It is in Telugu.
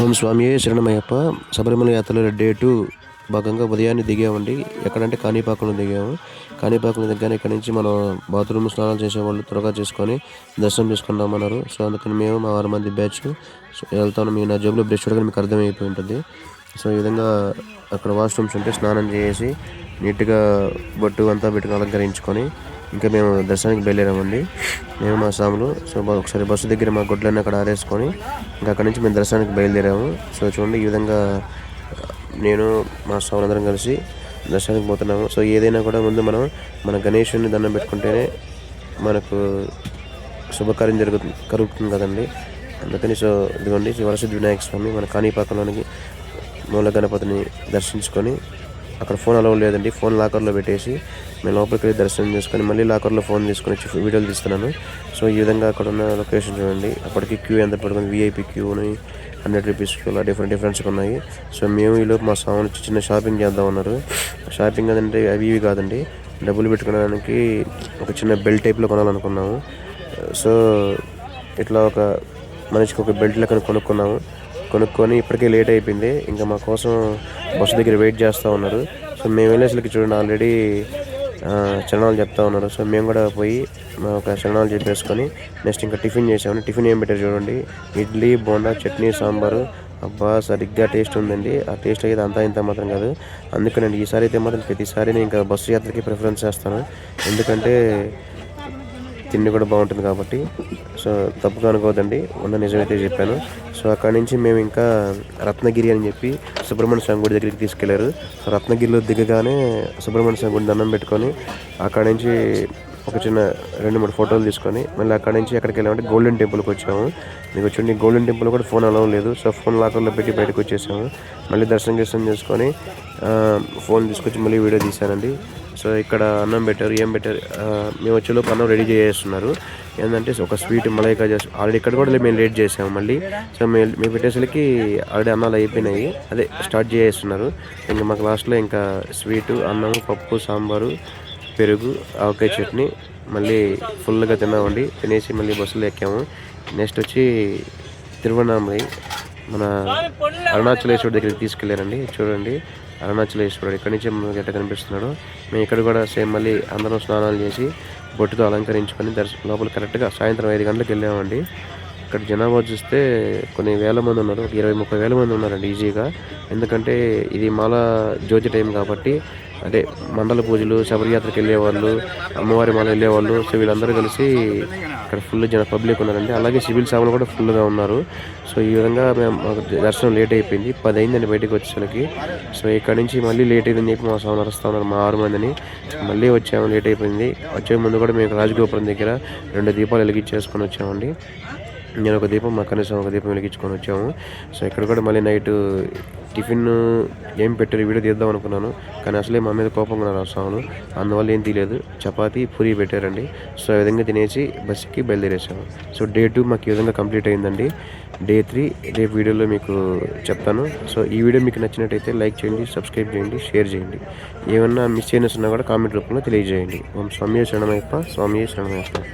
ఓం స్వామియే శరణమయ్యప్ప. శబరిమల యాత్రలో డే 2 భాగంగా ఉదయాన్నే దిగామండి. ఎక్కడంటే కాణిపాకంలో దిగాము. కాణిపాకంలో దిగ్గానే ఇక్కడ నుంచి మనం బాత్రూమ్ స్నానాలు చేసేవాళ్ళు త్వరగా చేసుకొని దర్శనం చేసుకుందామన్నారు. సో అందుకని మేము మా 6 మంది బ్యాచ్ వెళ్తాను. మీ నా జేబులో బ్రష్ చూడగానే మీకు అర్థమైపోయి ఉంటుంది. సో ఈ విధంగా అక్కడ వాష్రూమ్స్ ఉంటే స్నానం చేసి నీట్గా బొట్టు అంతా పెట్టుకుని అలంకరించుకొని ఇంకా మేము దర్శనానికి బయలుదేరామండి. మేము మా సాములు. సో ఒకసారి బస్సు దగ్గర మా గుడ్లన్నీ అక్కడ ఆరేసుకొని ఇంకా అక్కడి నుంచి మేము దర్శనానికి బయలుదేరాము. సో చూడండి, ఈ విధంగా నేను మా సాములందరం కలిసి దర్శనానికి పోతున్నాము. సో ఏదైనా కూడా ముందు మనం మన గణేశుని దండం పెట్టుకుంటేనే మనకు శుభకార్యం కలుగుతుంది కదండి. అందుకని సో ఇదిగోండి, వరసిద్ధి వినాయక స్వామి మన కాణిపాకంలోనికి మూల గణపతిని దర్శించుకొని అక్కడ ఫోన్ అలౌ లేదండి. ఫోన్ లాకర్లో పెట్టేసి మేము లోపలికి వెళ్ళి దర్శనం చేసుకొని మళ్ళీ లాకర్లో ఫోన్ తీసుకొని వచ్చి వీడియోలు తీస్తున్నాను. సో ఈ విధంగా అక్కడ ఉన్న లొకేషన్ చూడండి. అప్పటికి క్యూ ఎంత పడుతుంది, VIP క్యూని 100 రూపీస్ క్యూ అలా డిఫరెంట్గా ఉన్నాయి. సో మేము ఈలోపు మా సామాన్ చిన్న షాపింగ్ చేద్దాం అన్నారు. షాపింగ్ అదంటే అవి ఇవి కాదండి, డబ్బులు పెట్టుకోవడానికి ఒక చిన్న బెల్ట్ టైప్లో కొనాలనుకున్నాము. సో ఇట్లా ఒక మనిషికి ఒక బెల్ట్ లెక్కన కొనుక్కొని ఇప్పటికే లేట్ అయిపోయింది. ఇంకా మా కోసం బస్సు దగ్గర వెయిట్ చేస్తూ ఉన్నారు. సో మేము వెళ్ళేసరికి చూడండి ఆల్రెడీ చరణాలు చెప్తా ఉన్నారు. సో మేము కూడా పోయి ఒక చరణాలు చెప్పేసుకొని నెక్స్ట్ ఇంకా టిఫిన్ చేసాము. టిఫిన్ ఏం పెట్టారు చూడండి, ఇడ్లీ, బోండా, చట్నీ, సాంబారు. అబ్బా సరిగ్గా టేస్ట్ ఉందండి. ఆ టేస్ట్ అయితే అంతా ఇంత మాత్రం కాదు. అందుకనండి ఈసారి అయితే మాత్రం ప్రతిసారి నేను ఇంకా బస్సు యాత్రకి ప్రిఫరెన్స్ చేస్తాను. ఎందుకంటే తిండి కూడా బాగుంటుంది కాబట్టి. సో తప్పుగా అనుకోవద్దండి, ఉన్న నిజమైతే చెప్పాను. సో అక్కడి నుంచి మేము ఇంకా రత్నగిరి అని చెప్పి సుబ్రహ్మణ్య స్వామి గుడి దగ్గరికి తీసుకెళ్లారు. సో రత్నగిరిలో దిగగానే సుబ్రహ్మణ్య స్వామి గుడి దండం పెట్టుకొని అక్కడి నుంచి ఒక చిన్న 2-3 ఫోటోలు తీసుకొని మళ్ళీ అక్కడి నుంచి ఎక్కడికి వెళ్ళామంటే గోల్డెన్ టెంపుల్కి వచ్చాము. మీకు వచ్చి గోల్డెన్ టెంపుల్ కూడా ఫోన్ అలౌ లేదు. సో ఫోన్ లాకర్లో పెట్టి బయటకు వచ్చేసాము. మళ్ళీ దర్శనం చేసుకొని ఫోన్ తీసుకొచ్చి మళ్ళీ వీడియో తీశానండి. సో ఇక్కడ అన్నం పెట్టారు. ఏం పెట్టారు, మేము వచ్చేలోపు అన్నం రెడీ చేస్తున్నారు. ఏంటంటే ఒక స్వీట్ మలైకా చేసి ఆల్రెడీ ఇక్కడ కూడా మేము లేట్ చేసాము మళ్ళీ. సో మేము పెట్టేసరికి ఆల్రెడీ అన్నాలు అయిపోయినాయి, అదే స్టార్ట్ చేస్తున్నారు. ఇంకా మాకు లాస్ట్లో ఇంకా స్వీటు, అన్నం, పప్పు, సాంబారు, పెరుగు, ఆవకాయ చట్నీ మళ్ళీ ఫుల్గా తిన్నామండి. తినేసి మళ్ళీ బస్సులో ఎక్కాము. నెక్స్ట్ వచ్చి తిరువణామలై మన అరుణాచలేశ్వరుడు దగ్గరికి తీసుకెళ్ళారండి. చూడండి అరుణాచలేశ్వరుడు ఇక్కడ నుంచి మనకి ఎట్లా కనిపిస్తున్నాడు. మేము ఇక్కడ కూడా సేమ్ మళ్ళీ అందరం స్నానాలు చేసి బొట్టుతో అలంకరించుకొని లోపల కరెక్ట్గా సాయంత్రం 5 గంటలకు వెళ్ళామండి. ఇక్కడ జనాభా చూస్తే కొన్ని వేల మంది ఉన్నారు, 20-30 వేల మంది ఉన్నారండి ఈజీగా. ఎందుకంటే ఇది మాల జ్యోతి టైం కాబట్టి, అంటే మండల పూజలు, శబరియాత్రకు వెళ్ళేవాళ్ళు, అమ్మవారి మాల వెళ్ళేవాళ్ళు. సో వీళ్ళందరూ కలిసి ఇక్కడ ఫుల్ పబ్లిక్ ఉన్నారండి. అలాగే సివిల్ సేవలు కూడా ఫుల్గా ఉన్నారు. సో ఈ విధంగా మాకు దర్శనం లేట్ అయిపోయింది. 10 అయిందండి బయటకు వచ్చేసరికి. సో ఇక్కడ నుంచి మళ్ళీ లేట్ అయిందని చెప్పి మా స్వామి నడుస్తూ ఉన్నారు, మా 6 మందిని. మళ్ళీ వచ్చాము, లేట్ అయిపోయింది. వచ్చే ముందు కూడా మేము రాజగోపురం దగ్గర 2 దీపాలు వెలిగించేసుకొని వచ్చామండి. నేను ఒక దీపం, మా కనీసం ఒక దీపం వెలిగించుకొని వచ్చాము. సో ఇక్కడ కూడా మళ్ళీ నైట్ టిఫిన్ ఏం పెట్టారు వీడియో తీద్దాం అనుకున్నాను, కానీ అసలే మా మీద కోపంగా ఉన్నారు ఆ స్వాములు. అందువల్ల ఏం తీయలేదు. చపాతీ, పూరి పెట్టారండి. సో ఆ విధంగా తినేసి బస్సుకి బయలుదేరేసాము. సో డే 2 మాకు ఈ విధంగా కంప్లీట్ అయిందండి. డే 3 రేపు వీడియోలో మీకు చెప్తాను. సో ఈ వీడియో మీకు నచ్చినట్టయితే లైక్ చేయండి, సబ్స్క్రైబ్ చేయండి, షేర్ చేయండి. ఏమన్నా మిస్ అయినస్తున్నా కూడా కామెంట్ రూపంలో తెలియజేయండి. ఓం స్వామియే శరణమయ్యప్ప. స్వామియే శరణమయ్యప్ప.